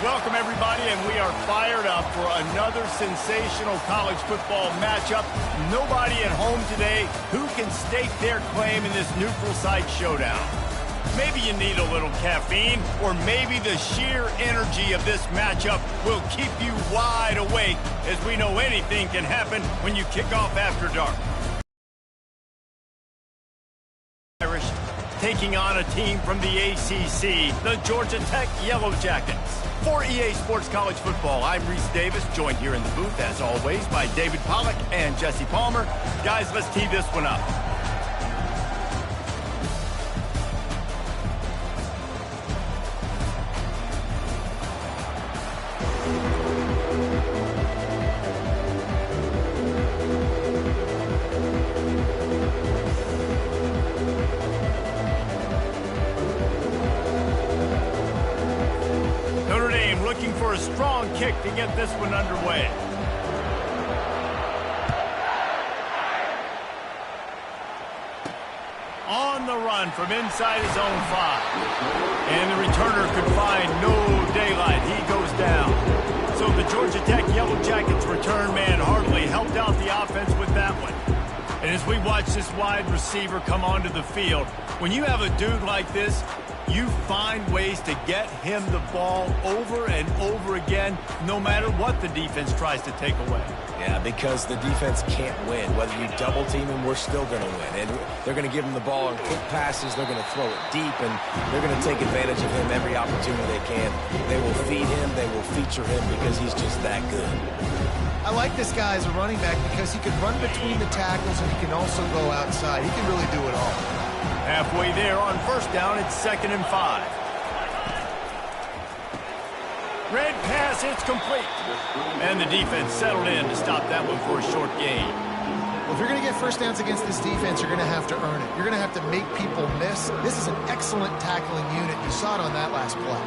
Welcome, everybody, and we are fired up for another sensational college football matchup. Nobody at home today who can stake their claim in this neutral site showdown. Maybe you need a little caffeine, or maybe the sheer energy of this matchup will keep you wide awake, as we know anything can happen when you kick off after dark. Irish taking on a team from the ACC, the Georgia Tech Yellow Jackets. For EA Sports College Football, I'm Reese Davis, joined here in the booth, as always, by David Pollack and Jesse Palmer. Guys, let's tee this one up. Looking for a strong kick to get this one underway. On the run from inside his own 5. And the returner could find no daylight. He goes down. So the Georgia Tech Yellow Jackets return man hardly helped out the offense with that one. And as we watch this wide receiver come onto the field, when you have a dude like this, you find ways to get him the ball over and over again, no matter what the defense tries to take away. Yeah, because the defense can't win. Whether you double team him, we're still going to win. And they're going to give him the ball on quick passes. They're going to throw it deep, and they're going to take advantage of him every opportunity they can. They will feed him. They will feature him because he's just that good. I like this guy as a running back because he can run between the tackles and he can also go outside. He can really do it all. Halfway there on first down, it's 2nd and 5. Red pass, it's complete. And the defense settled in to stop that one for a short gain. Well, if you're going to get first downs against this defense, you're going to have to earn it. You're going to have to make people miss. This is an excellent tackling unit. You saw it on that last play.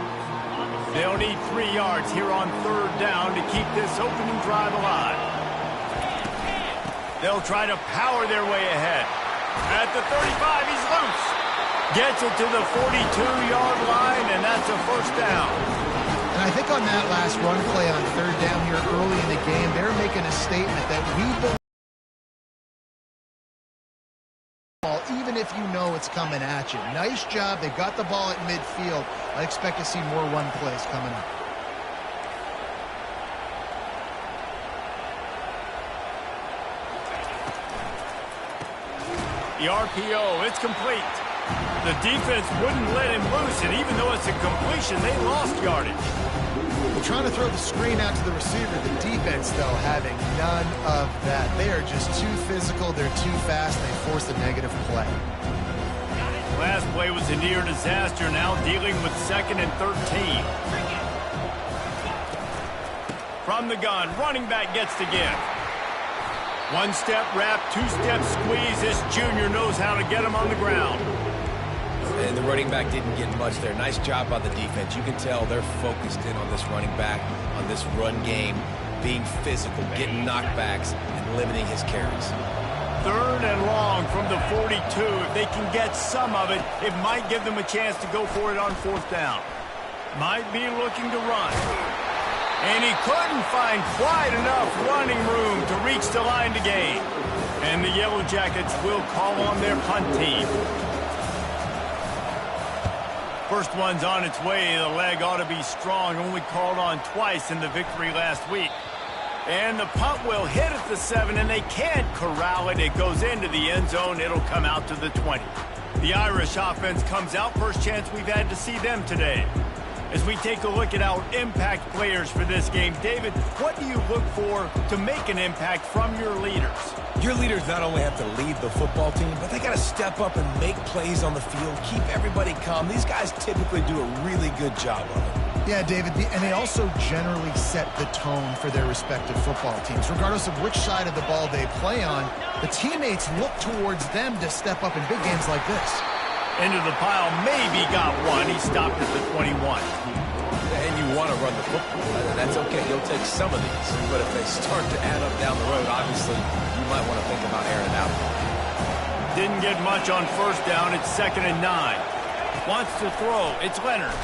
They'll need 3 yards here on 3rd down to keep this opening drive alive. They'll try to power their way ahead. At the 35, he's loose. Gets it to the 42-yard line, and that's a first down. And I think on that last run play on 3rd down here early in the game, they're making a statement that we believe, even if you know it's coming at you. Nice job. They got the ball at midfield. I expect to see more run plays coming up. The RPO, it's complete. The defense wouldn't let him loose, and even though it's a completion, they lost yardage. They're trying to throw the screen out to the receiver. The defense, though, having none of that. They are just too physical. They're too fast. They force a negative play. Last play was a near disaster, now dealing with 2nd and 13. From the gun, running back gets to give. 1-step wrap, 2-step squeeze. This junior knows how to get him on the ground. And the running back didn't get much there. Nice job by the defense. You can tell they're focused in on this running back, on this run game, being physical, getting knockbacks, and limiting his carries. 3rd and long from the 42. If they can get some of it, it might give them a chance to go for it on 4th down. Might be looking to run. And he couldn't find quite enough running room to reach the line to gain. And the Yellow Jackets will call on their punt team. First one's on its way. The leg ought to be strong. Only called on twice in the victory last week. And the punt will hit at the 7, and they can't corral it. It goes into the end zone. It'll come out to the 20. The Irish offense comes out. First chance we've had to see them today. As we take a look at our impact players for this game, David, what do you look for to make an impact from your leaders? Your leaders not only have to lead the football team, but they got to step up and make plays on the field, keep everybody calm. These guys typically do a really good job of it. Yeah, David, and they also generally set the tone for their respective football teams. Regardless of which side of the ball they play on, the teammates look towards them to step up in big games like this. Into the pile, maybe got one. He stopped at the 21. And you want to run the football. That's okay. You'll take some of these. But if they start to add up down the road, obviously, you might want to think about airing it out. Didn't get much on first down. It's 2nd and 9. Wants to throw. It's Leonard.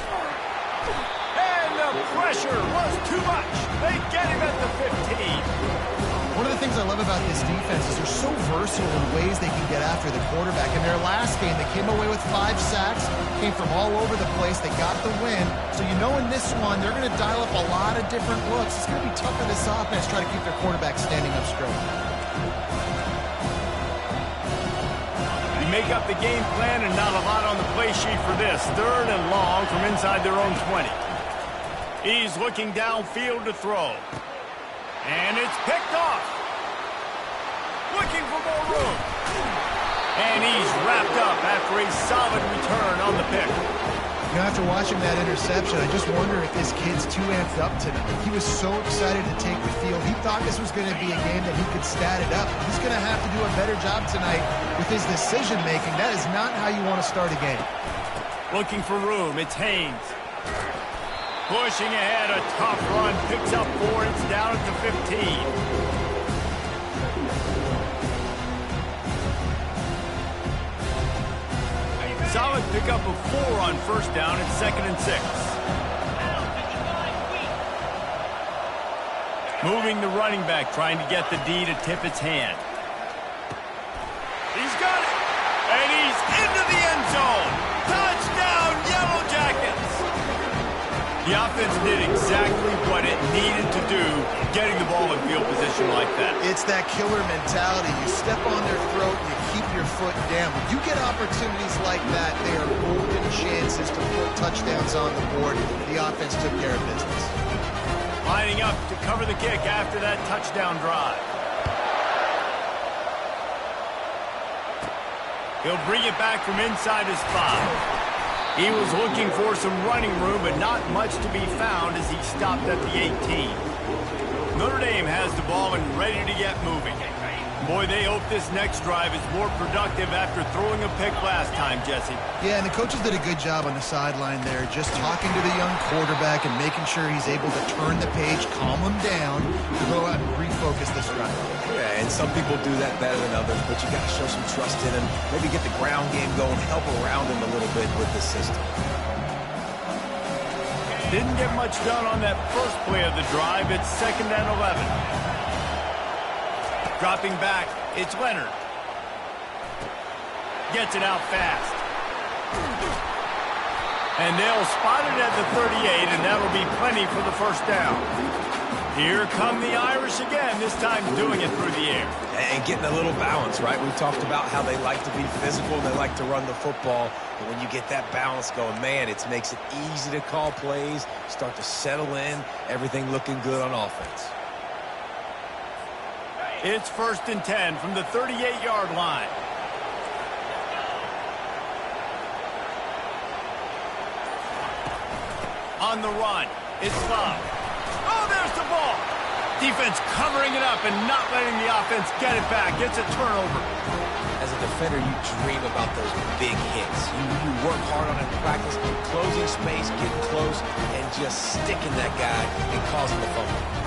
And the pressure was too much. They get him at the 15. One of the things I love about this defense is they're so versatile in ways they can get after the quarterback. In their last game, they came away with 5 sacks, came from all over the place. They got the win. So you know in this one, they're going to dial up a lot of different looks. It's going to be tough for this offense to try to keep their quarterback standing up straight. You make up the game plan and not a lot on the play sheet for this. 3rd and long from inside their own 20. He's looking downfield to throw. And it's picked off. Looking for more room. And he's wrapped up after a solid return on the pick. You know, after watching that interception, I just wonder if this kid's too amped up tonight. He was so excited to take the field. He thought this was going to be a game that he could stat it up. He's going to have to do a better job tonight with his decision-making. That is not how you want to start a game. Looking for room. It's Haynes. Pushing ahead, a tough run, picks up 4, it's down at the 15. Solid pickup of 4 on 1st down, it's 2nd and 6. Moving the running back, trying to get the D to tip its hand. He's got it, and he's into the end zone. Touchdown, Yellow Jackets! The offense did exactly what it needed to do, getting the ball in field position like that. It's that killer mentality. You step on their throat, you keep your foot down. When you get opportunities like that, they are golden chances to put touchdowns on the board. The offense took care of business. Lining up to cover the kick after that touchdown drive. He'll bring it back from inside his 5. He was looking for some running room, but not much to be found as he stopped at the 18. Notre Dame has the ball and ready to get moving. Boy, they hope this next drive is more productive after throwing a pick last time, Jesse. Yeah, and the coaches did a good job on the sideline there, just talking to the young quarterback and making sure he's able to turn the page, calm him down, to go out and refocus this drive. Yeah, and some people do that better than others, but you got to show some trust in him. Maybe get the ground game going, help around him a little bit with the system. Didn't get much done on that first play of the drive. It's 2nd and 11. Dropping back, it's Leonard. Gets it out fast. And they'll spot it at the 38, and that'll be plenty for the 1st down. Here come the Irish again, this time doing it through the air. And getting a little balance, right? We've talked about how they like to be physical and they like to run the football. But when you get that balance going, man, it makes it easy to call plays, start to settle in, everything looking good on offense. It's 1st and 10 from the 38-yard line. On the run, it's Love. Oh, there's the ball. Defense covering it up and not letting the offense get it back. It's a turnover. As a defender, you dream about those big hits. You work hard on it in practice, closing space, getting close, and just sticking that guy and causing the fumble.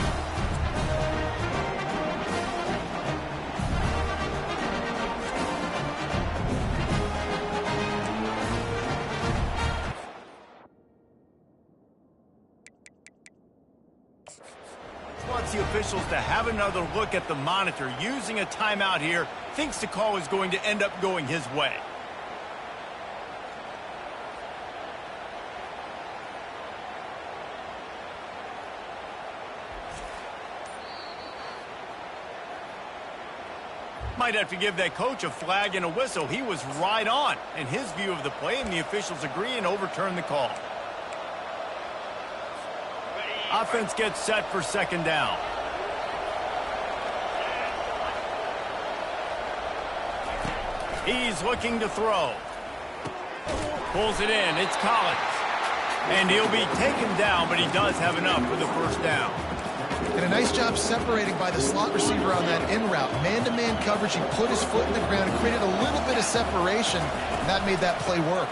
The officials to have another look at the monitor. Using a timeout here, thinks the call is going to end up going his way. Might have to give that coach a flag and a whistle. He was right on in his view of the play, and the officials agree and overturn the call. Offense gets set for 2nd down. He's looking to throw. Pulls it in. It's Collins. And he'll be taken down, but he does have enough for the 1st down. And a nice job separating by the slot receiver on that in route. Man-to-man coverage. He put his foot in the ground and created a little bit of separation. And that made that play work.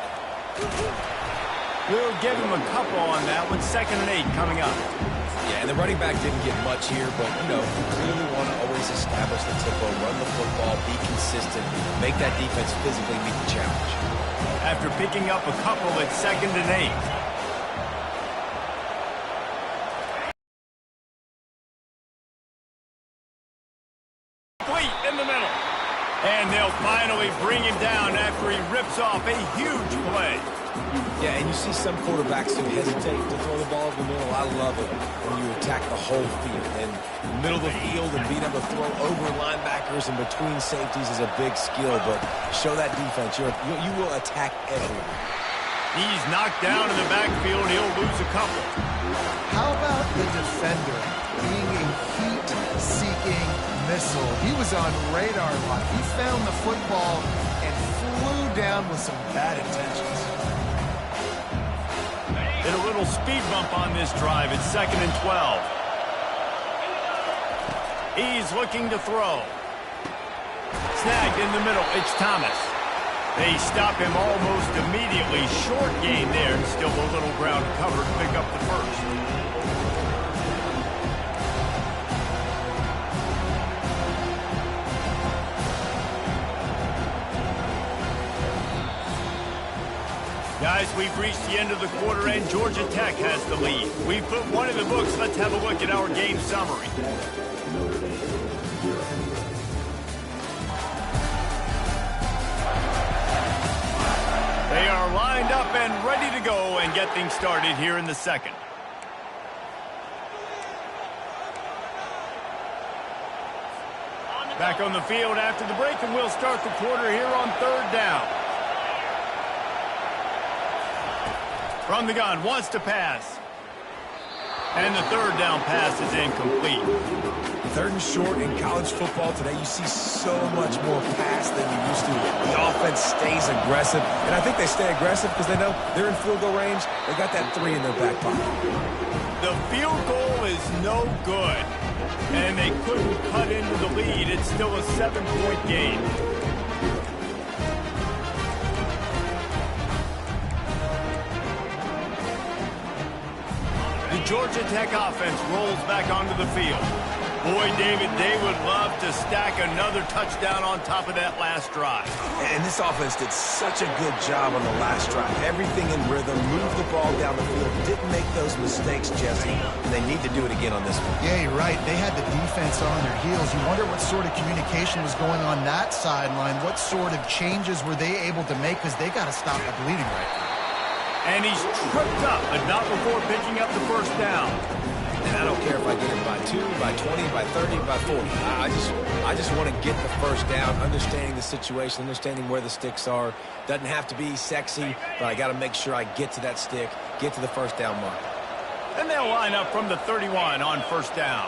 We'll give him a couple on that one. 2nd and 8 coming up. Yeah, and the running back didn't get much here, but, you know, you clearly want to always establish the tempo, run the football, be consistent, make that defense physically meet the challenge. After picking up a couple at 2nd and 8. And they'll finally bring him down after he rips off a huge play. Yeah, and you see some quarterbacks who hesitate to throw the ball in the middle. I love it when you attack the whole field. And middle of the field and being able to throw over linebackers and between safeties is a big skill. But show that defense. You will attack everyone. He's knocked down in the backfield. He'll lose a couple. How about the defender being a heat-seeking missile? He was on radar lock. He found the football and flew down with some bad intentions. Hit a little speed bump on this drive. It's 2nd and 12. He's looking to throw. Snagged in the middle. It's Thomas. They stop him almost immediately. Short gain there, and still a little ground covered to pick up the first. Guys, we've reached the end of the quarter, and Georgia Tech has the lead. We've put one in the books. Let's have a look at our game summary. They are lined up and ready to go and get things started here in the second. Back on the field after the break, and we'll start the quarter here on 3rd down. From the gun, wants to pass. And the 3rd down pass is incomplete. 3rd and short in college football today, you see so much more pass than you used to. The offense stays aggressive, and I think they stay aggressive because they know they're in field goal range. They got that 3 in their back pocket. The field goal is no good, and they couldn't cut into the lead. It's still a 7-point game. The Georgia Tech offense rolls back onto the field. Boy, David, they would love to stack another touchdown on top of that last drive. And this offense did such a good job on the last drive. Everything in rhythm, moved the ball down the field, didn't make those mistakes, Jesse, and they need to do it again on this one. Yeah, you're right. They had the defense on their heels. You wonder what sort of communication was going on that sideline. What sort of changes were they able to make, because they got to stop the bleeding right now. And he's tripped up, but not before picking up the first down. And I don't care if I get it by 2, by 20, by 30, by 40. I just want to get the first down, understanding the situation, understanding where the sticks are. Doesn't have to be sexy, but I got to make sure I get to that stick, get to the first down mark. And they'll line up from the 31 on first down.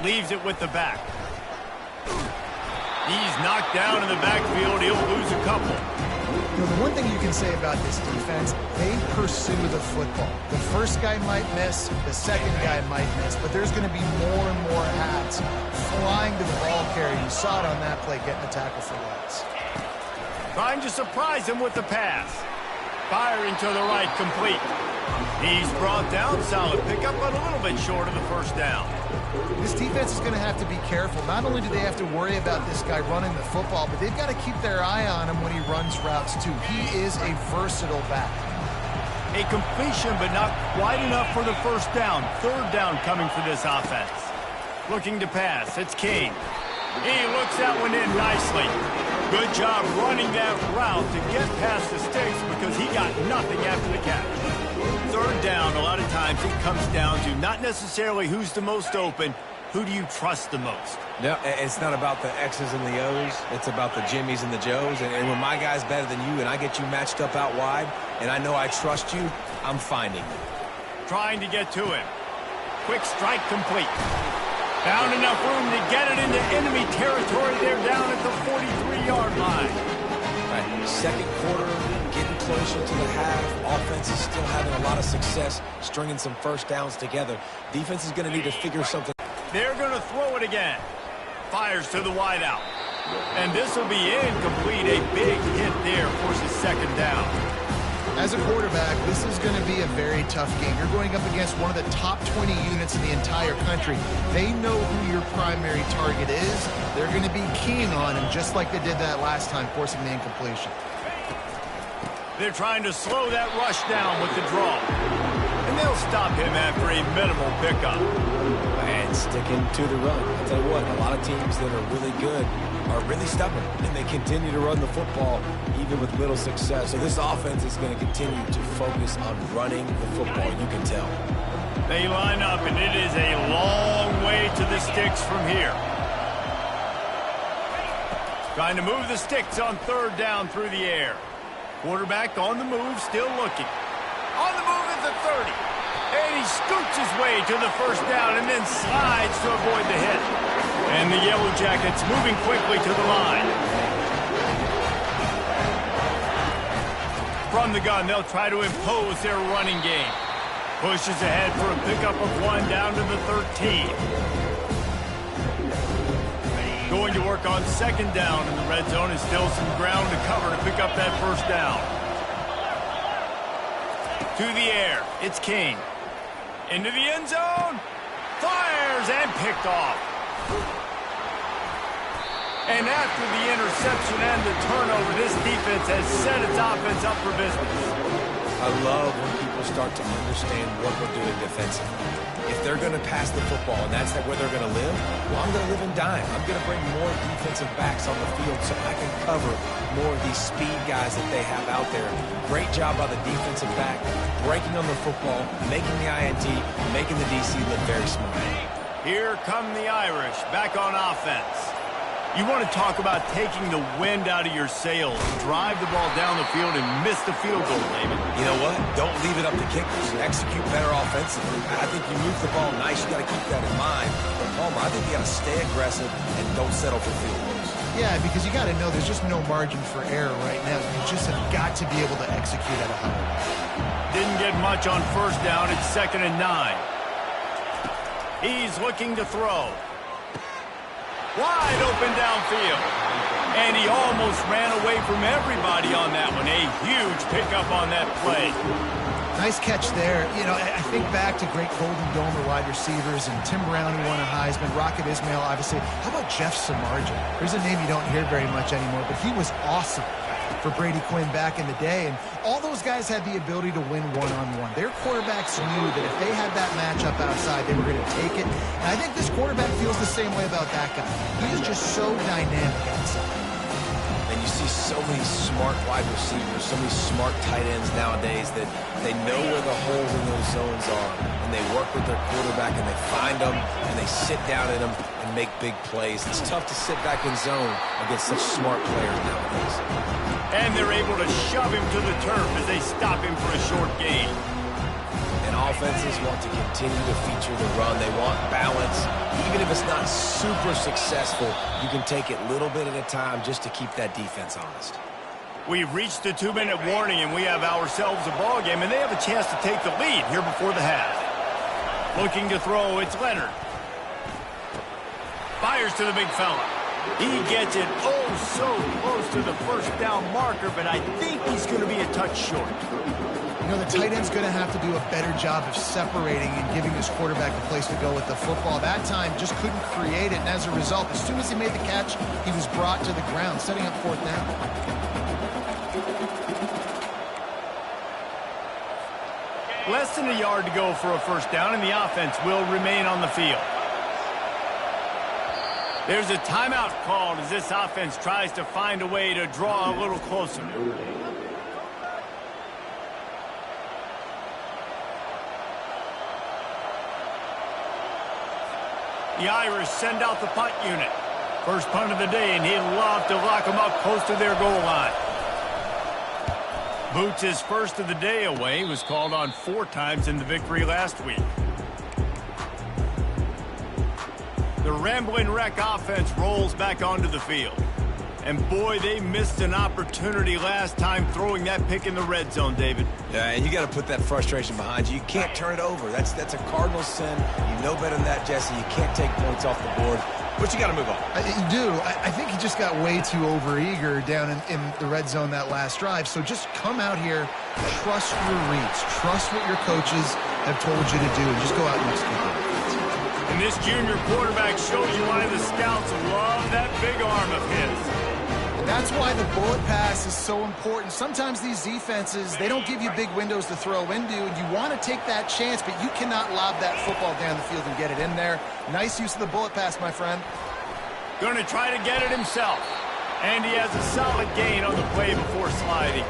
Leaves it with the back. He's knocked down in the backfield. He'll lose a couple. You know, the one thing you can say about this defense, they pursue the football. The first guy might miss, the second guy might miss, but there's going to be more and more hats flying to the ball carrier. You saw it on that play, getting the tackle for loss. Trying to surprise him with the pass. Firing to the right, complete. He's brought down, solid pickup, but a little bit short of the first down. This defense is going to have to be careful. Not only do they have to worry about this guy running the football, but they've got to keep their eye on him when he runs routes too. He is a versatile back. A completion, but not quite enough for the first down. 3rd down coming for this offense. Looking to pass. It's King. He looks that one in nicely. Good job running that route to get past the sticks because he got nothing after the catch. 3rd down, a lot of times it comes down to not necessarily who's the most open, who do you trust the most? No, it's not about the X's and the O's. It's about the Jimmies and the Joes. And when my guy's better than you and I get you matched up out wide and I know I trust you, I'm finding you. Trying to get to him. Quick strike complete. Found enough room to get it into enemy territory. They're down at the 43-yard line. Right, second quarter, getting closer to the half. Offense is still having a lot of success stringing some first downs together. Defense is going to need to figure something. They're going to throw it again. Fires to the wideout. And this will be incomplete. A big hit there forces 2nd down. As a quarterback, this is going to be a very tough game. You're going up against one of the top 20 units in the entire country. They know who your primary target is. They're going to be keen on him, just like they did that last time, forcing the incompletion. They're trying to slow that rush down with the draw. And and they'll stop him after a minimal pickup. And sticking to the run. I'll tell you what, a lot of teams that are really good are really stubborn, and they continue to run the football even with little success. So this offense is going to continue to focus on running the football, you can tell. They line up, and it is a long way to the sticks from here. Trying to move the sticks on third down through the air. Quarterback on the move, still looking. On the move at the 30. And he scoots his way to the first down and then slides to avoid the hit. And the Yellow Jackets moving quickly to the line. From the gun, they'll try to impose their running game. Pushes ahead for a pickup of 1 down to the 13. Going to work on second down in the red zone, and still some ground to cover to pick up that first down. To the air, it's King. Into the end zone. Fires and picked off. And after the interception and the turnover, this defense has set its offense up for business. I love when people start to understand what we're doing defensively. If they're going to pass the football and that's where they're going to live, well, I'm going to live in dime. I'm going to bring more defensive backs on the field so I can cover more of these speed guys that they have out there. Great job by the defensive back, breaking on the football, making the INT, making the DC look very smart. Here come the Irish back on offense. You want to talk about taking the wind out of your sails. Drive the ball down the field and miss the field goal, David. You know what? Don't leave it up to kickers. Execute better offensively. I think you move the ball nice. You got to keep that in mind. But Palmer, I think you got to stay aggressive and don't settle for field goals. Yeah, because you got to know there's just no margin for error right now. You just have got to be able to execute at a high level. Didn't get much on first down. It's 2nd and 9. He's looking to throw. Wide open downfield. And he almost ran away from everybody on that one. A huge pickup on that play. Nice catch there. You know, I think back to great Golden Dome wide receivers and Tim Brown, who won a Heisman, Rocket Ismail, obviously. How about Jeff Samardzija? There's a name you don't hear very much anymore, but he was awesome for Brady Quinn back in the day. And all those guys had the ability to win one-on-one. Their quarterbacks knew that if they had that matchup outside, they were going to take it. And I think this quarterback feels the same way about that guy. He is just so dynamic outside. And you see so many smart wide receivers, so many smart tight ends nowadays that they know where the holes in those zones are, and they work with their quarterback, and they find them, and they sit down in them and make big plays. It's tough to sit back in zone against such smart players nowadays. And they're able to shove him to the turf as they stop him for a short gain. And offenses want to continue to feature the run. They want balance. Even if it's not super successful, you can take it little bit at a time just to keep that defense honest. We've reached the 2-minute warning, and we have ourselves a ball game, and they have a chance to take the lead here before the half. Looking to throw, it's Leonard. Fires to the big fella. He gets it so close to the first down marker, but I think he's going to be a touch short. You know, the tight end's going to have to do a better job of separating and giving his quarterback a place to go with the football. That time just couldn't create it, and as a result, as soon as he made the catch, he was brought to the ground, setting up 4th down. Less than a yard to go for a first down, and the offense will remain on the field. There's a timeout called as this offense tries to find a way to draw a little closer. The Irish send out the punt unit. First punt of the day, and he'd love to lock them up close to their goal line. Boots his first of the day away. He was called on 4 times in the victory last week. The Ramblin' Wreck offense rolls back onto the field. And boy, they missed an opportunity last time throwing that pick in the red zone, David. Yeah, and you got to put that frustration behind you. You can't turn it over. That's a cardinal sin. You know better than that, Jesse. You can't take points off the board. But you got to move on. You do. I think he just got way too overeager down in the red zone that last drive. So just come out here, trust your reads, trust what your coaches have told you to do, and just go out and execute it. And this junior quarterback shows you why the scouts love that big arm of his. That's why the bullet pass is so important. Sometimes these defenses, they don't give you big windows to throw into, and you want to take that chance, but you cannot lob that football down the field and get it in there. Nice use of the bullet pass, my friend. Going to try to get it himself. And he has a solid gain on the play before sliding.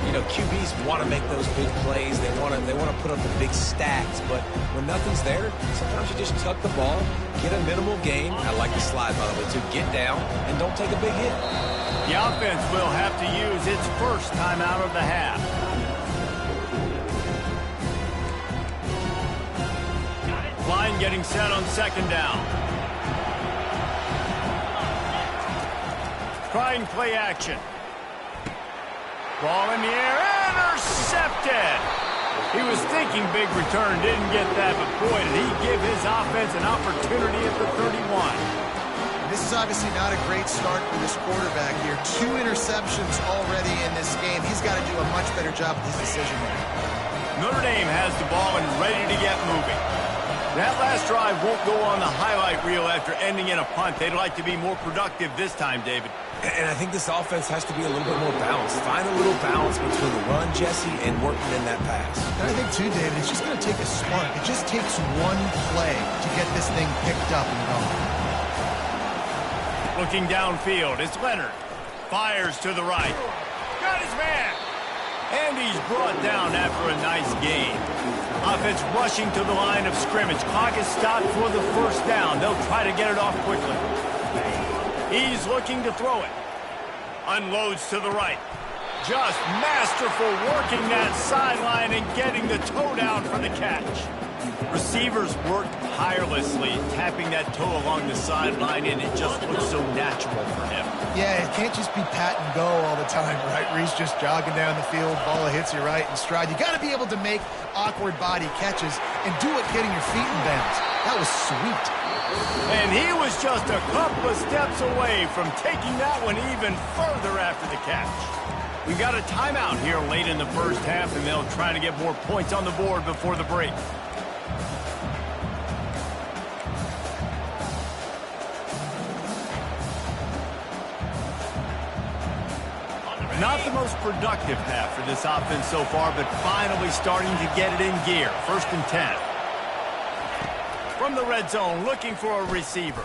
You know, QBs want to make those big plays. They want to put up the big stats, but when nothing's there, sometimes you just tuck the ball, get a minimal gain. I like the slide, by the way, too. Get down and don't take a big hit. The offense will have to use its first timeout of the half. Line getting set on second down. Trying play action. Ball in the air, intercepted. He was thinking big return, didn't get that, but boy, did he give his offense an opportunity at the 31. This is obviously not a great start for this quarterback here. 2 interceptions already in this game. He's got to do a much better job with his decision making. Notre Dame has the ball and ready to get moving. That last drive won't go on the highlight reel after ending in a punt. They'd like to be more productive this time, David. And I think this offense has to be a little bit more balanced. Find a little balance between the run, Jesse, and working in that pass. And I think, too, David, it's just going to take a spark. It just takes one play to get this thing picked up and going. Looking downfield, it's Leonard. Fires to the right. Got his man. And he's brought down after a nice gain. Offense rushing to the line of scrimmage. Clock is stopped for the first down. They'll try to get it off quickly. He's looking to throw it. Unloads to the right. Just masterful working that sideline and getting the toe down for the catch. Receivers work tirelessly, tapping that toe along the sideline, and it just looks so natural for him. Yeah, it can't just be pat and go all the time, right? Where he's just jogging down the field, ball hits you right in stride. You got to be able to make awkward body catches and do it getting your feet in bounds. That was sweet. And he was just a couple of steps away from taking that one even further after the catch. We got a timeout here late in the first half, and they'll try to get more points on the board before the break. Not the most productive half for this offense so far, but finally starting to get it in gear. 1st and 10. From the red zone, looking for a receiver.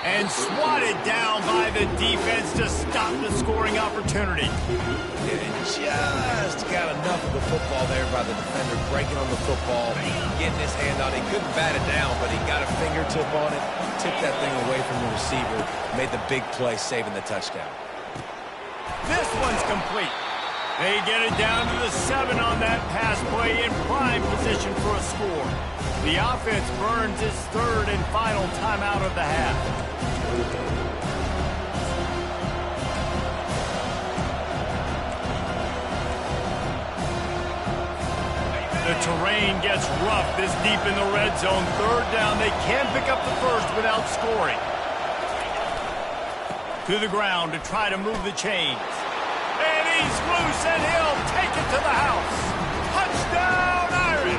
And swatted down by the defense to stop the scoring opportunity. And just got enough of the football there by the defender, breaking on the football, getting his hand on it. He couldn't bat it down, but he got a fingertip on it, tipped that thing away from the receiver, made the big play, saving the touchdown. This one's complete. They get it down to the 7 on that pass play in prime position for a score. The offense burns its 3rd and final timeout of the half. The terrain gets rough this deep in the red zone. 3rd down. They can't pick up the first without scoring. To the ground to try to move the chains. And he's loose, and he'll take it to the house. Touchdown, Iron!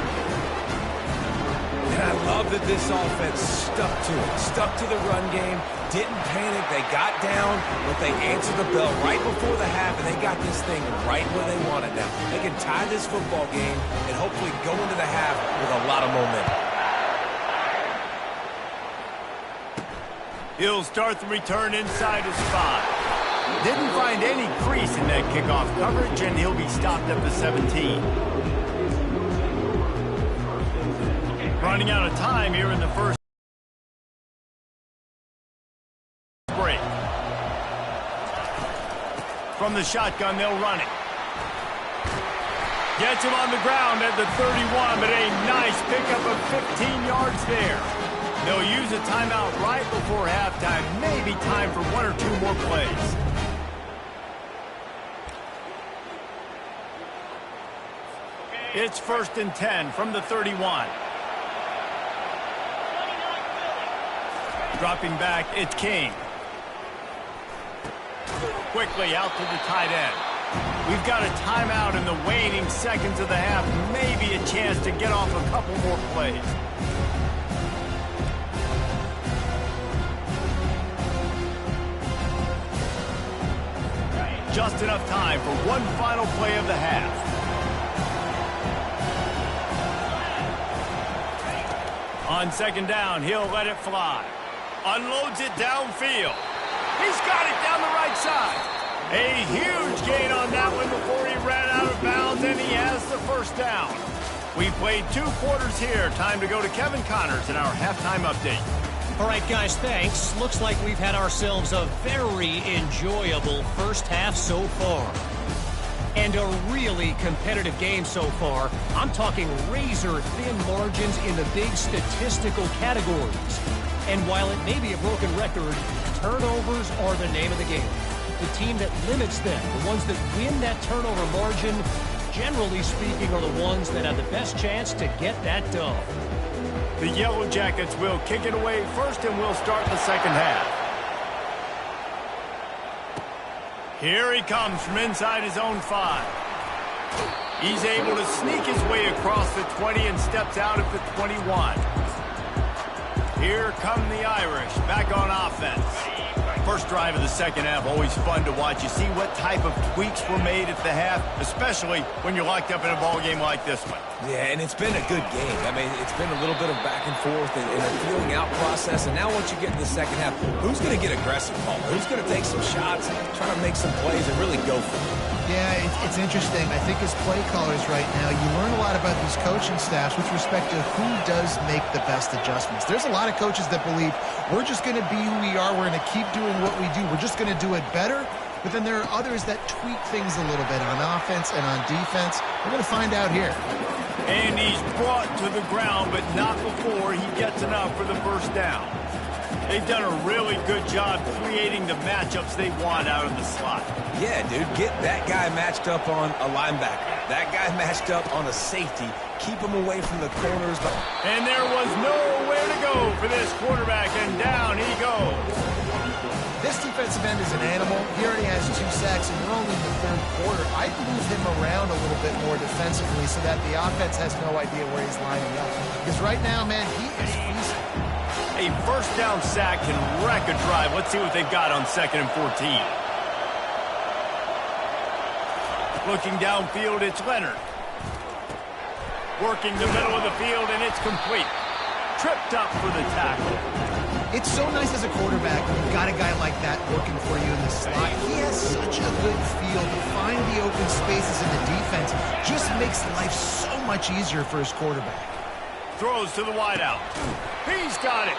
And I love that this offense stuck to it. Stuck to the run game, didn't panic. They got down, but they answered the bell right before the half, and they got this thing right where they want it now. They can tie this football game and hopefully go into the half with a lot of momentum. He'll start the return inside his 5. Didn't find any crease in that kickoff coverage, and he'll be stopped at the 17. Running out of time here in the first break. From the shotgun, they'll run it. Gets him on the ground at the 31, but a nice pickup of 15 yards there. They'll use a timeout right before halftime. Maybe time for 1 or 2 more plays. It's 1st and 10 from the 31. Dropping back, it's King. Quickly out to the tight end. We've got a timeout in the waning seconds of the half. Maybe a chance to get off a couple more plays. just enough time for one final play of the half. On second down, he'll let it fly. Unloads it downfield. He's got it down the right side. A huge gain on that one before he ran out of bounds, and he has the first down. We played 2 quarters here. Time to go to Kevin Connors in our halftime update. All right, guys, thanks. Looks like we've had ourselves a very enjoyable first half so far. And a really competitive game so far. I'm talking razor-thin margins in the big statistical categories. And while it may be a broken record, turnovers are the name of the game. The team that limits them, the ones that win that turnover margin, generally speaking, are the ones that have the best chance to get that dub. The Yellow Jackets will kick it away first, and we'll start the second half. Here he comes from inside his own 5. He's able to sneak his way across the 20 and steps out at the 21. Here come the Irish, back on offense. First drive of the second half, always fun to watch. You see what type of tweaks were made at the half, especially when you're locked up in a ball game like this one. Yeah, and it's been a good game. I mean, it's been a little bit of back and forth and a feeling out process. And now once you get to the second half, who's going to get aggressive, Paul? Who's going to take some shots, try to make some plays, and really go for it? Yeah, it's interesting. I think as play callers right now, you learn a lot about these coaching staffs with respect to who does make the best adjustments. There's a lot of coaches that believe we're just going to be who we are. We're going to keep doing what we do. We're just going to do it better. But then there are others that tweak things a little bit on offense and on defense. We're going to find out here. And he's brought to the ground, but not before he gets enough for the first down. They've done a really good job creating the matchups they want out of the slot. Yeah, dude, get that guy matched up on a linebacker. That guy matched up on a safety. Keep him away from the corners. And there was nowhere to go for this quarterback, and down he goes. This defensive end is an animal. He already has 2 sacks, and we're only in the third quarter. I'd move him around a little bit more defensively so that the offense has no idea where he's lining up. Because right now, man, he is feasting. A first down sack can wreck a drive. Let's see what they've got on 2nd and 14. Looking downfield, it's Leonard. Working the middle of the field, and it's complete. Tripped up for the tackle. It's so nice as a quarterback when you've got a guy like that working for you in the slot. He has such a good feel to find the open spaces in the defense. Just makes life so much easier for his quarterback. Throws to the wideout. He's got it.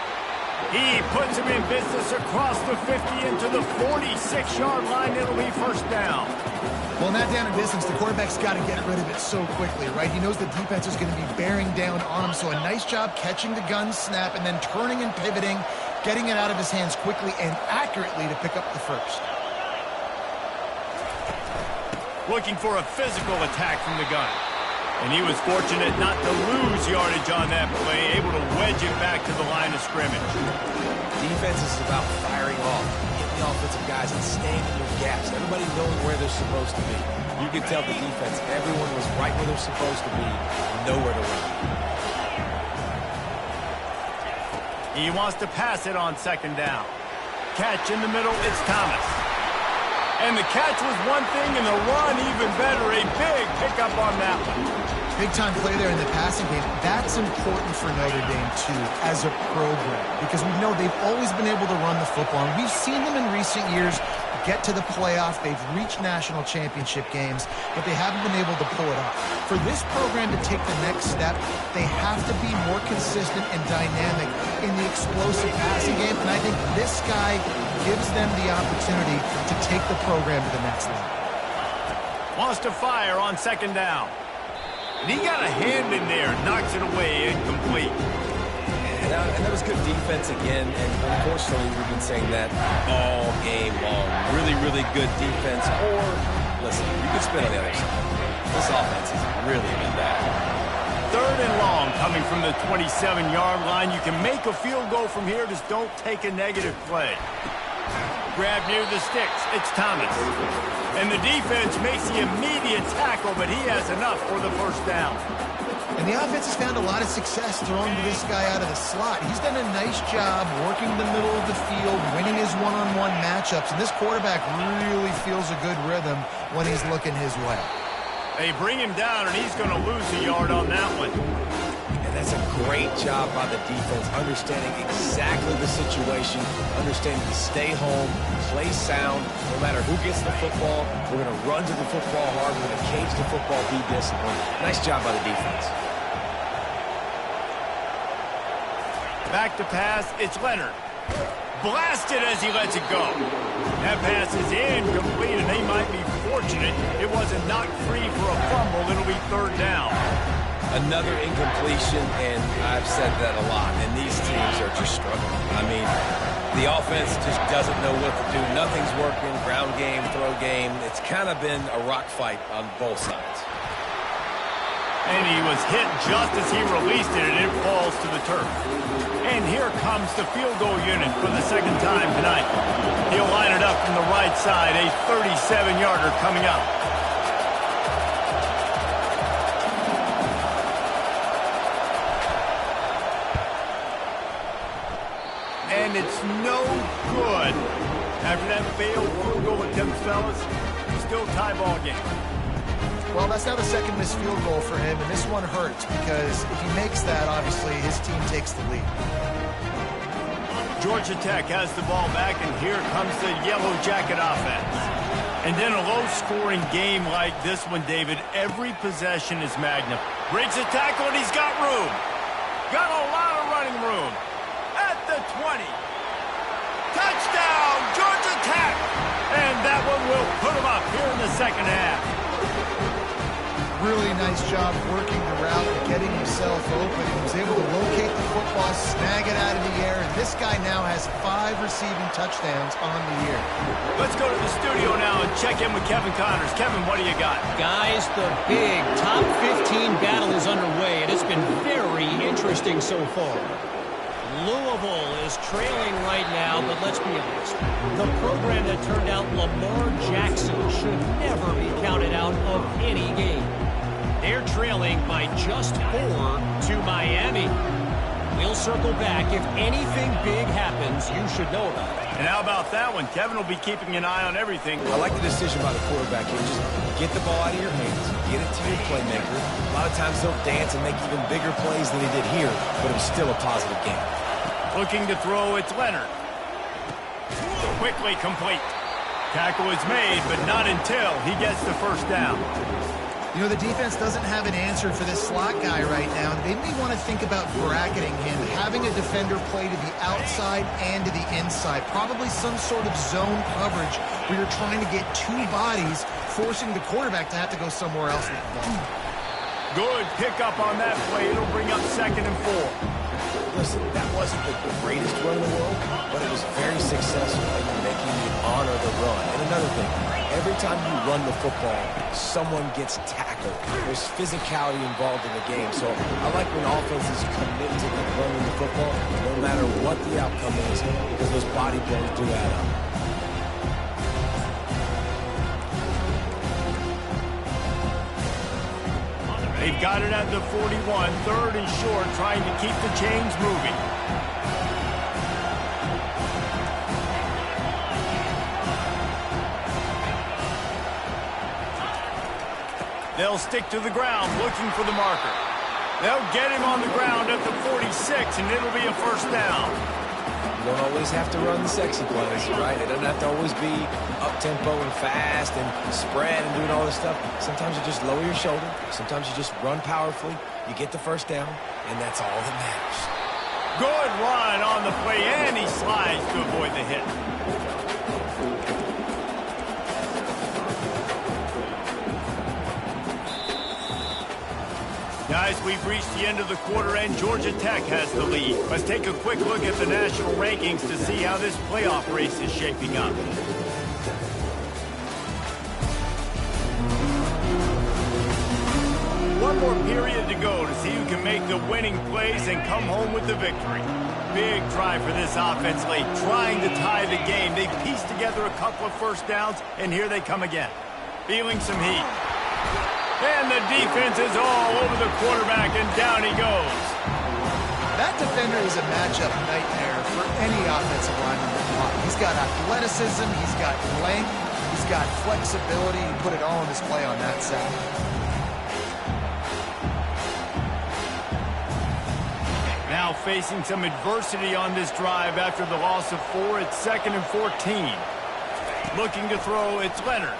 He puts him in business across the 50 into the 46-yard line. It'll be first down. Well, not down in distance. The quarterback's got to get rid of it so quickly, right? He knows the defense is going to be bearing down on him. So a nice job catching the gun snap and then turning and pivoting, getting it out of his hands quickly and accurately to pick up the first. Looking for a physical attack from the gun. And he was fortunate not to lose yardage on that play, able to wedge it back to the line of scrimmage. Defense is about firing off, getting the offensive guys and staying in their gaps. Everybody knowing where they're supposed to be. You can tell the defense, everyone was right where they're supposed to be, nowhere to run. He wants to pass it on 2nd down. Catch in the middle, it's Thomas. And the catch was one thing, and the run even better. A big pickup on that one. Big-time play there in the passing game. That's important for Notre Dame, too, as a program, because we know they've always been able to run the football, and we've seen them in recent years get to the playoff. They've reached national championship games, but they haven't been able to pull it off. For this program to take the next step, they have to be more consistent and dynamic in the explosive passing game, and I think this guy gives them the opportunity to take the program to the next level. Wants to fire on 2nd down. And he got a hand in there, knocks it away, incomplete. And that was good defense again, and unfortunately we've been saying that all game long. Really, really good defense, or, listen, you can spin on the other side. This offense has really been bad. 3rd and long coming from the 27-yard line. You can make a field goal from here, just don't take a negative play. Grab near the sticks, it's Thomas. And the defense makes the immediate tackle, but he has enough for the first down. And the offense has found a lot of success throwing to this guy out of the slot. He's done a nice job working the middle of the field, winning his one-on-one matchups, and this quarterback really feels a good rhythm when he's looking his way. They bring him down, and he's going to lose a yard on that one. And that's a great job by the defense, understanding exactly the situation, understanding to stay home, play sound. No matter who gets the football, we're going to run to the football hard. We're going to cage the football, be disciplined. Nice job by the defense. Back to pass, it's Leonard. Blasted as he lets it go. That pass is incomplete, and they might be fortunate it wasn't knocked free for a fumble. It'll be third down. Another incompletion, and I've said that a lot, and these teams are just struggling. I mean, the offense just doesn't know what to do. Nothing's working, ground game, throw game. It's kind of been a rock fight on both sides. And he was hit just as he released it, and it falls to the turf. And here comes the field goal unit for the second time tonight. He'll line it up from the right side, a 37-yarder coming up. And it's no good. After that failed field goal attempt, fellas, still tie ball game. Well, that's now the second missed field goal for him, and this one hurts because if he makes that, obviously, his team takes the lead. Georgia Tech has the ball back, and here comes the Yellow Jacket offense. And in a low-scoring game like this one, David, every possession is magnificent. Breaks a tackle, and he's got room. Got a lot of running room. At the 20. Touchdown, Georgia Tech! And that one will put him up here in the second half. Really nice job working the route and getting himself open. He was able to locate the football, snag it out of the air, and this guy now has 5 receiving touchdowns on the year. Let's go to the studio now and check in with Kevin Connors. Kevin, what do you got? Guys, the big top 15 battle is underway, and it's been very interesting so far. Louisville is trailing right now, but let's be honest. The program that turned out Lamar Jackson should never be counted out of any game. They're trailing by just 4 to Miami. We'll circle back. If anything big happens, you should know about it. And how about that one? Kevin will be keeping an eye on everything. I like the decision by the quarterback here. Just get the ball out of your hands, get it to your playmaker. A lot of times they'll dance and make even bigger plays than he did here, but it was still a positive game. Looking to throw, it's Leonard. Quickly complete. Tackle is made, but not until he gets the first down. You know, the defense doesn't have an answer for this slot guy right now. They may want to think about bracketing him, having a defender play to the outside and to the inside. Probably some sort of zone coverage where you're trying to get 2 bodies, forcing the quarterback to have to go somewhere else with the ball. Good pickup on that play. It'll bring up 2nd and 4. Listen, that wasn't the greatest run in the world, but it was very successful in making you honor the run. And another thing, every time you run the football, someone gets tackled. There's physicality involved in the game. So I like when offenses commit to running the football, no matter what the outcome is, because those body blows do add up. They've got it at the 41, 3rd and short, trying to keep the chains moving. They'll stick to the ground, looking for the marker. They'll get him on the ground at the 46, and it'll be a first down. You don't always have to run the sexy plays, right? It doesn't have to always be up-tempo and fast and spread and doing all this stuff. Sometimes you just lower your shoulder. Sometimes you just run powerfully. You get the first down, and that's all that matters. Good run on the play, and he slides to avoid the hit. Guys, we've reached the end of the quarter, and Georgia Tech has the lead. Let's take a quick look at the national rankings to see how this playoff race is shaping up. One more period to go to see who can make the winning plays and come home with the victory. Big drive for this offense late, trying to tie the game. They pieced together a couple of first downs, and here they come again. feeling some heat. And the defense is all over the quarterback, and down he goes. That defender is a matchup nightmare for any offensive lineman to block. He's got athleticism, he's got length, he's got flexibility. He put it all on display on that sack. Now facing some adversity on this drive after the loss of 4. It's 2nd and 14. Looking to throw, it's Leonard.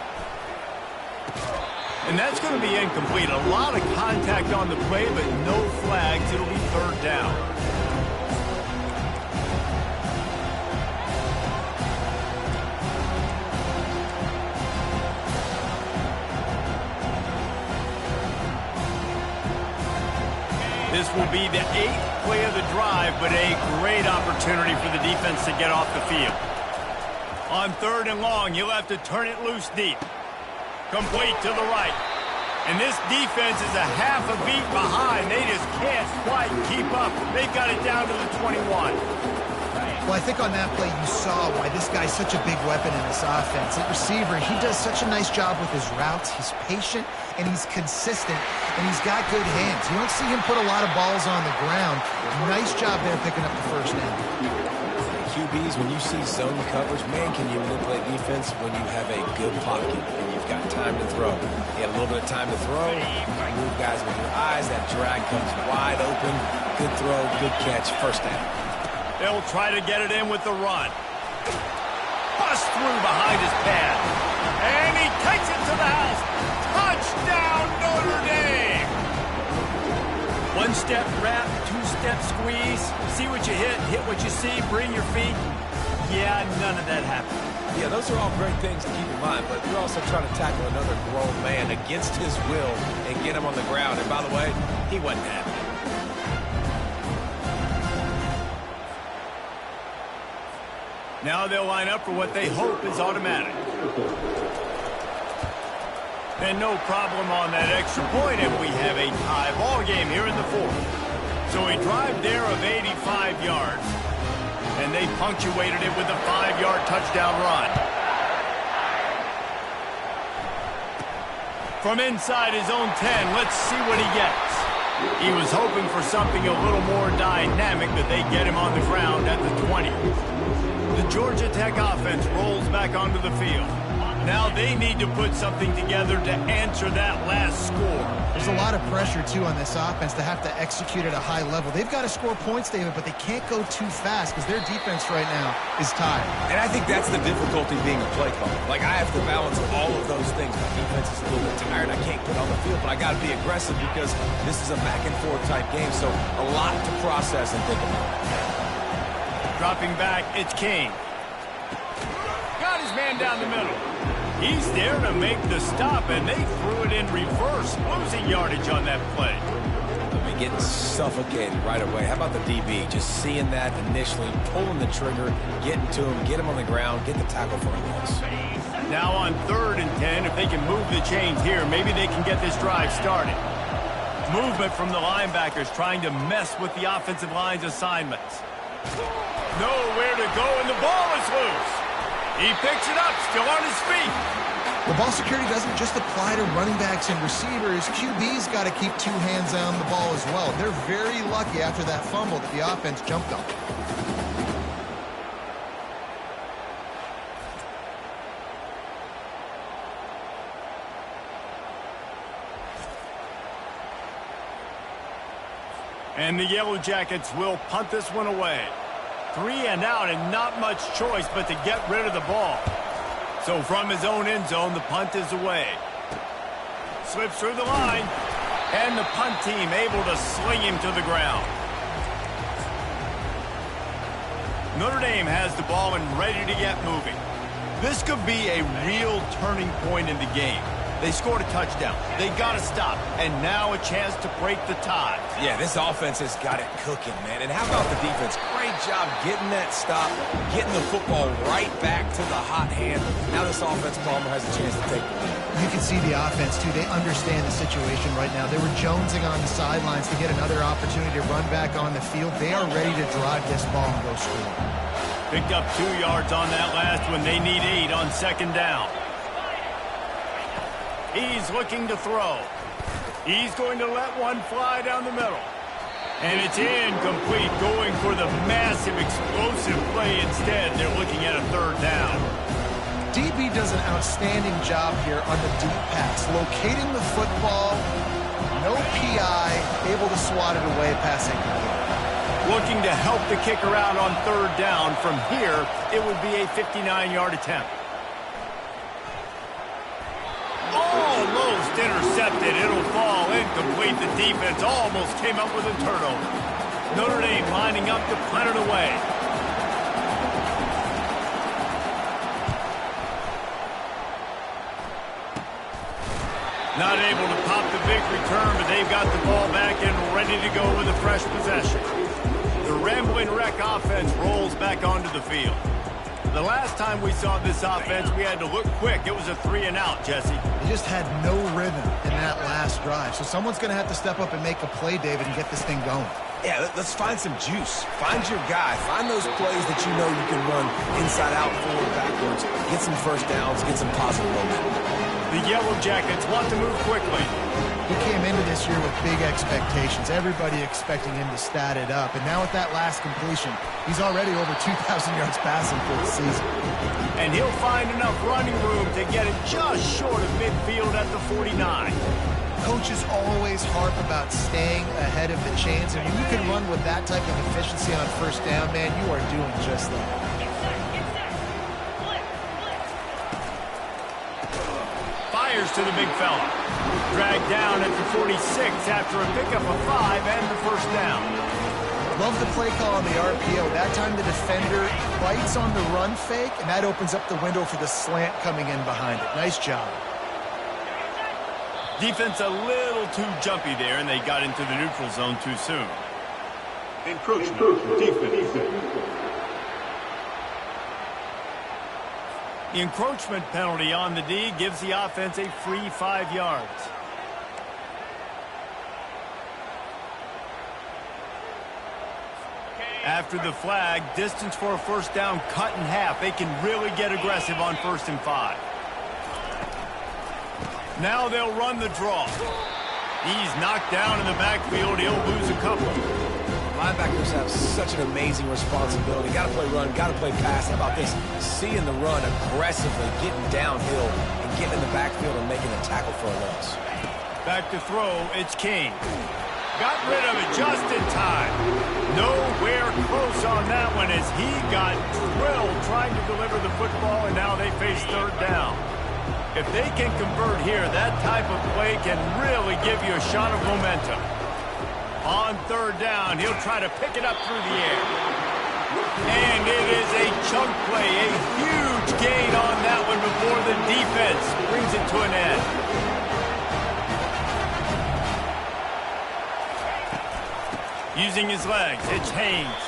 And that's going to be incomplete. A lot of contact on the play, but no flags. It'll be 3rd down. This will be the 8th play of the drive, but a great opportunity for the defense to get off the field. On 3rd and long, you'll have to turn it loose deep. Complete to the right. And this defense is a half a beat behind. They just can't quite keep up. They've got it down to the 21. Well, I think on that play you saw why this guy's such a big weapon in this offense. At receiver, he does such a nice job with his routes. He's patient, and he's consistent, and he's got good hands. You don't see him put a lot of balls on the ground. Nice job there picking up the 1st down. QBs, when you see zone coverage, man, can you manipulate defense when you have a good pocket and you've got time to throw. You have a little bit of time to throw, you move guys with your eyes, that drag comes wide open, good throw, good catch, 1st down. They'll try to get it in with the run. Bust through behind his pad. And he takes it to the house. Touchdown, Notre Dame! 1-step wrap, 2-step squeeze. See what you hit what you see, bring your feet. Yeah, none of that happened. Yeah, those are all great things to keep in mind, but you're also trying to tackle another grown man against his will and get him on the ground. And by the way, he wasn't happy. Now they'll line up for what they hope is automatic. And no problem on that extra point, and we have a tie ball game here in the 4th. So a drive there of 85 yards, and they punctuated it with a 5-yard touchdown run. From inside his own 10, let's see what he gets. He was hoping for something a little more dynamic, but they get him on the ground at the 20. The Georgia Tech offense rolls back onto the field. Now they need to put something together to answer that last score. There's a lot of pressure, too, on this offense to have to execute at a high level. They've got to score points, David, but they can't go too fast because their defense right now is tired. And I think that's the difficulty being a play caller. Like, I have to balance all of those things. My defense is a little bit tired. I can't get on the field, but I got to be aggressive because this is a back-and-forth type game, so a lot to process and think about. Dropping back, it's King. Got his man down the middle. He's there to make the stop, and they threw it in reverse, losing yardage on that play. I mean, getting suffocated right away. How about the DB? Just seeing that initially, pulling the trigger, getting to him, get him on the ground, get the tackle for a loss. Now on 3rd and 10, if they can move the chains here, maybe they can get this drive started. Movement from the linebackers trying to mess with the offensive line's assignments. Nowhere to go, and the ball is loose. He picks it up, still on his feet. The ball security doesn't just apply to running backs and receivers. QB's got to keep 2 hands on the ball as well. They're very lucky after that fumble that the offense jumped on. And the Yellow Jackets will punt this one away. 3 and out, and not much choice but to get rid of the ball. So from his own end zone, the punt is away. Slips through the line, and the punt team able to sling him to the ground. Notre Dame has the ball and ready to get moving. This could be a real turning point in the game. They scored a touchdown. They got to stop. And now a chance to break the tie. Yeah, this offense has got it cooking, man. And how about the defense? Great job getting that stop, getting the football right back to the hot hand. Now this offense, Palmer, has a chance to take the lead. You can see the offense, too. They understand the situation right now. They were jonesing on the sidelines to get another opportunity to run back on the field. They are ready to drive this ball and go score. Picked up 2 yards on that last one. They need 8 on 2nd down. He's looking to throw. He's going to let one fly down the middle. And it's incomplete, going for the massive, explosive play instead. They're looking at a third down. DB does an outstanding job here on the deep pass, locating the football, no PI, able to swat it away, pass incomplete. Looking to help the kicker out on third down. From here, it would be a 59-yard attempt. Almost intercepted. It'll fall incomplete. The defense almost came up with a turnover. Notre Dame lining up to punt it away. Not able to pop the big return, but they've got the ball back and ready to go with a fresh possession. The Rambling Wreck offense rolls back onto the field. The last time we saw this offense, we had to look quick. It was a 3-and-out, Jesse. They just had no rhythm in that last drive. So someone's going to have to step up and make a play, David, and get this thing going. Yeah, let's find some juice. Find your guy. Find those plays that you know you can run inside out, forward, backwards. Get some first downs. Get some positive momentum. The Yellow Jackets want to move quickly. He came into this year with big expectations. Everybody expecting him to stat it up. And now with that last completion, he's already over 2,000 yards passing for the season. And he'll find enough running room to get it just short of midfield at the 49. Coaches always harp about staying ahead of the chains. And when you can run with that type of efficiency on first down, man, you are doing just that. To the big fella. Dragged down at the 46 after a pickup of 5 and the first down. Love the play call on the RPO. That time the defender bites on the run fake, and that opens up the window for the slant coming in behind it. Nice job. Defense a little too jumpy there, and they got into the neutral zone too soon. Encroachment. Defense. The encroachment penalty on the D gives the offense a free 5 yards. After the flag, distance for a first down cut in half. They can really get aggressive on 1st and 5. Now they'll run the draw. He's knocked down in the backfield. He'll lose a couple. Linebackers have such an amazing responsibility. Got to play run, got to play pass. How about this? Seeing the run aggressively, getting downhill, and getting in the backfield and making a tackle for a loss. Back to throw, it's King. Got rid of it just in time. Nowhere close on that one as he got drilled trying to deliver the football, and now they face third down. If they can convert here, that type of play can really give you a shot of momentum. On third down, he'll try to pick it up through the air. And it is a chunk play, a huge gain on that one before the defense brings it to an end. Using his legs, it's Haynes.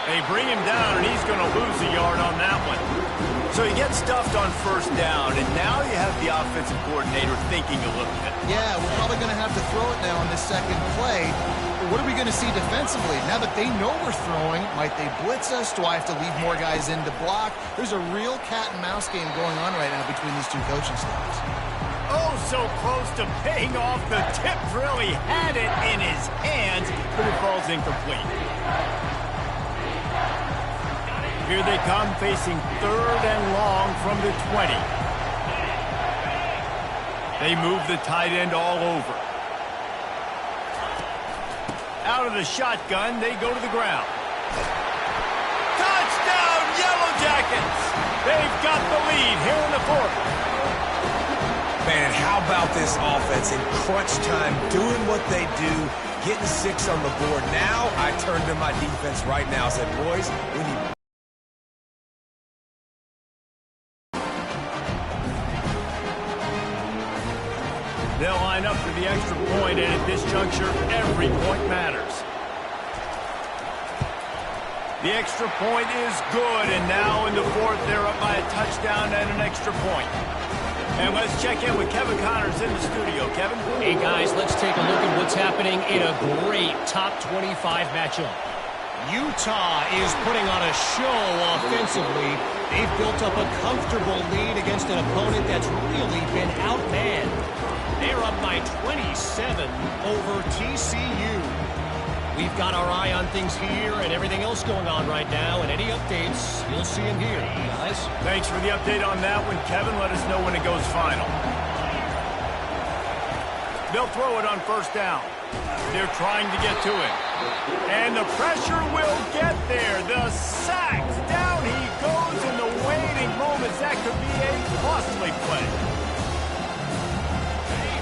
They bring him down, and he's going to lose a yard on that one. So he gets stuffed on first down, and now you have the offensive coordinator thinking a little bit. Yeah, we're probably going to have to throw it now on this second play. But what are we going to see defensively? Now that they know we're throwing, might they blitz us? Do I have to leave more guys in to block? There's a real cat-and-mouse game going on right now between these two coaching staffs. Oh, so close to paying off. The tip drill. He had it in his hands, but it falls incomplete. Here they come, facing third and long from the 20. They move the tight end all over. Out of the shotgun, they go to the ground. Touchdown, Yellow Jackets! They've got the lead here in the fourth. Man, how about this offense in crunch time, doing what they do, getting 6 on the board. Now I turn to my defense right now and said, boys, we need... They'll line up for the extra point, and at this juncture, every point matters. The extra point is good, and now in the fourth, they're up by a touchdown and an extra point. And let's check in with Kevin Connors in the studio. Kevin? Hey, guys, let's take a look at what's happening in a great top 25 matchup. Utah is putting on a show offensively They've built up a comfortable lead against an opponent that's really been outmanned. They're up by 27 over TCU. We've got our eye on things here and everything else going on right now, and any updates, you'll see them here, guys. Thanks for the update on that one, Kevin. Let us know when it goes final. They'll throw it on first down. They're trying to get to it. And the pressure will get there. The sack. Down he goes in the waiting moments. That could be a costly play.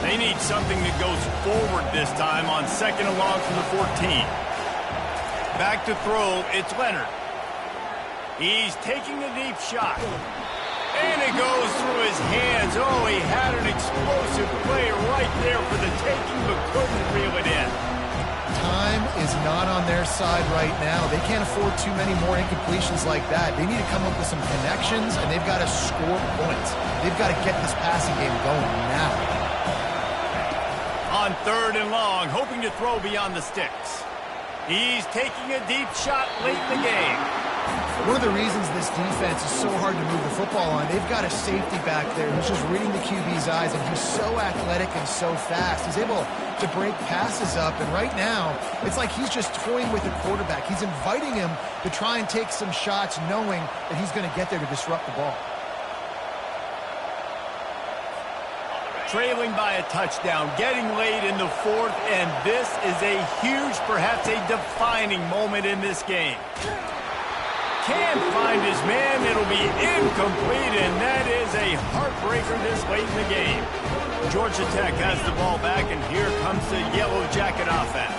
They need something that goes forward this time on second and long from the 14. Back to throw. It's Leonard. He's taking a deep shot. And it goes through his hands. Oh, he had an explosive play right there for the taking, but couldn't reel it in. Time is not on their side right now. They can't afford too many more incompletions like that. They need to come up with some connections, and they've got to score points. They've got to get this passing game going now. On third and long, hoping to throw beyond the sticks. He's taking a deep shot late in the game. One of the reasons this defense is so hard to move the football on, they've got a safety back there who's just reading the QB's eyes, and he's so athletic and so fast. He's able to break passes up, and right now, it's like he's just toying with the quarterback. He's inviting him to try and take some shots, knowing that he's going to get there to disrupt the ball. Trailing by a touchdown, getting late in the fourth, and this is a huge, perhaps a defining moment in this game. Can't find his man. It'll be incomplete, and that is a heartbreaker this late in the game. Georgia Tech has the ball back, and here comes the Yellow Jacket offense.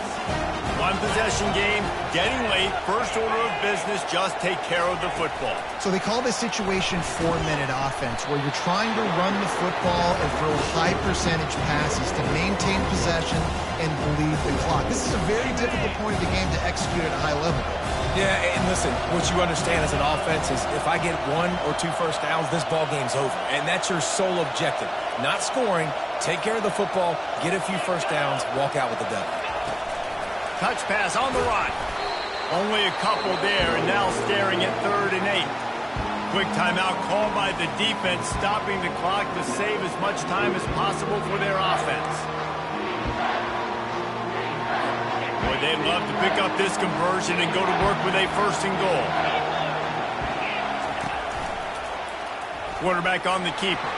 One possession game, getting late, first order of business, just take care of the football. So they call this situation 4-minute offense, where you're trying to run the football and throw high percentage passes to maintain possession and bleed the clock. This is a very difficult point of the game to execute at a high level. Yeah, and listen, what you understand as an offense is if I get 1 or 2 first downs, this ball game's over. And that's your sole objective. Not scoring, take care of the football, get a few first downs, walk out with the W. Touch pass on the run. Only a couple there, and now staring at 3rd and 8. Quick timeout called by the defense, stopping the clock to save as much time as possible for their offense. Boy, they'd love to pick up this conversion and go to work with a 1st and goal. Quarterback on the keeper.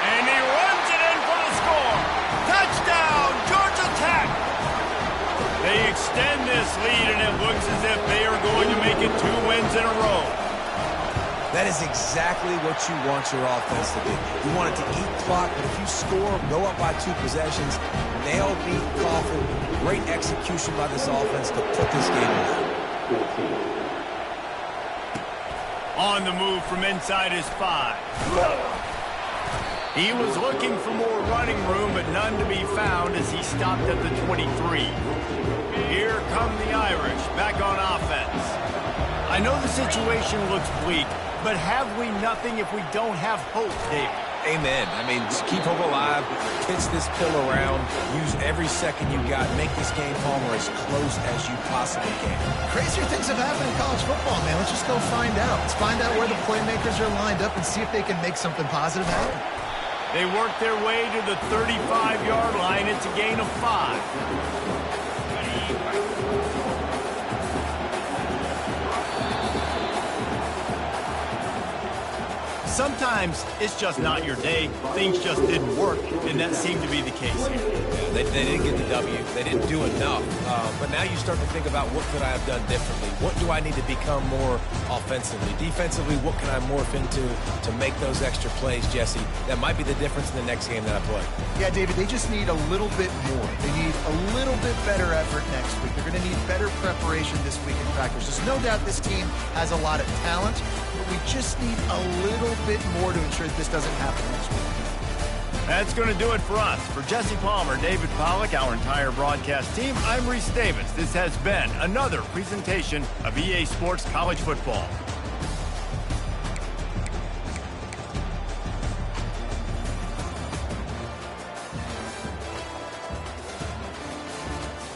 And he runs it in for the score. Touchdown, Georgia Tech! They extend this lead, and it looks as if they are going to make it 2 wins in a row. That is exactly what you want your offense to be. You want it to eat clock, but if you score, go up by 2 possessions, nail, beat, coffin, great execution by this offense to put this game away. On the move from inside his 5. He was looking for more running room, but none to be found as he stopped at the 23. Here come the Irish, back on offense. I know the situation looks bleak, but have we nothing if we don't have hope, David? Amen. I mean, just keep hope alive, pitch this pill around, use every second you got, make this game home or as close as you possibly can. Crazier things have happened in college football, man. Let's just go find out. Let's find out where the playmakers are lined up and see if they can make something positive happen. They work their way to the 35-yard line. It's a gain of 5. Sometimes it's just not your day. Things just didn't work, and that seemed to be the case here. Yeah, they didn't get the W. They didn't do enough. But now you start to think about what could I have done differently? What do I need to become more offensively? Defensively, what can I morph into to make those extra plays, Jesse? That might be the difference in the next game that I play. Yeah, David, they just need a little bit more. They need a little bit better effort next week. They're going to need better preparation this week in practice. There's no doubt this team has a lot of talent, but we just need a little bit more to ensure that this doesn't happen next week. That's going to do it for us. For Jesse Palmer, David Pollack, our entire broadcast team, I'm Reese Davis. This has been another presentation of EA Sports College Football.